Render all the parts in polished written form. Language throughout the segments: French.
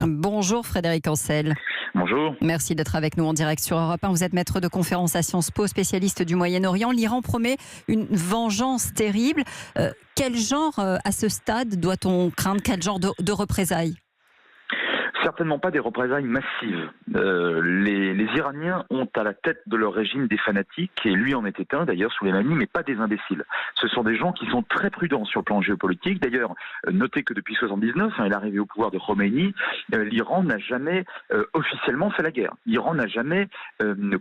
Bonjour Frédéric Ancel. Bonjour. Merci d'être avec nous en direct sur Europe 1. Vous êtes maître de conférence à Sciences Po, spécialiste du Moyen-Orient. L'Iran promet une vengeance terrible. Quel genre, à ce stade, doit-on craindre? Quel genre de représailles? Certainement pas des représailles massives. Les Iraniens ont à la tête de leur régime des fanatiques, et lui en était un d'ailleurs, Soleimani, mais pas des imbéciles. Ce sont des gens qui sont très prudents sur le plan géopolitique. D'ailleurs, notez que depuis 1979, et l'arrivée au pouvoir de Khomeini, l'Iran n'a jamais officiellement fait la guerre. L'Iran n'a jamais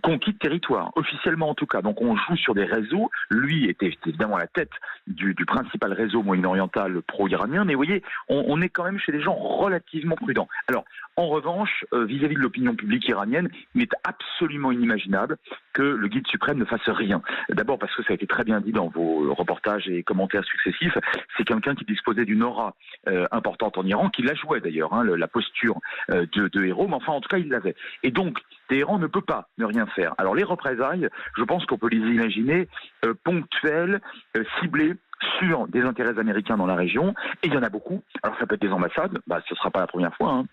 conquis de territoire, officiellement en tout cas. Donc on joue sur des réseaux. Lui était évidemment à la tête du principal réseau moyen-oriental pro-iranien, mais vous voyez, on est quand même chez des gens relativement prudents. Alors, en revanche, vis-à-vis de l'opinion publique iranienne, il est absolument inimaginable que le guide suprême ne fasse rien. D'abord parce que ça a été très bien dit dans vos reportages et commentaires successifs, c'est quelqu'un qui disposait d'une aura importante en Iran, qui la jouait d'ailleurs, la posture de héros, mais enfin en tout cas il l'avait. Et donc, Téhéran ne peut pas ne rien faire. Alors les représailles, je pense qu'on peut les imaginer ponctuelles, ciblées, sur des intérêts américains dans la région, et il y en a beaucoup. Alors ça peut être des ambassades, ce ne sera pas la première fois,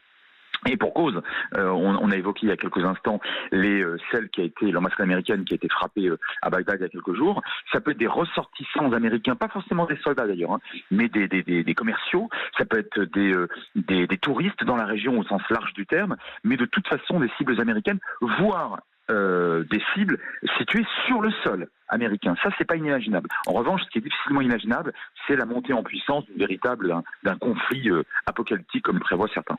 Et pour cause, on a évoqué il y a quelques instants l'ambassade américaine qui a été frappée à Bagdad il y a quelques jours. Ça peut être des ressortissants américains, pas forcément des soldats d'ailleurs, mais des commerciaux. Ça peut être des touristes dans la région au sens large du terme, mais de toute façon des cibles américaines, voire des cibles situées sur le sol américain. Ça, c'est pas inimaginable. En revanche, ce qui est difficilement imaginable, c'est la montée en puissance d'un conflit apocalyptique comme le prévoient certains.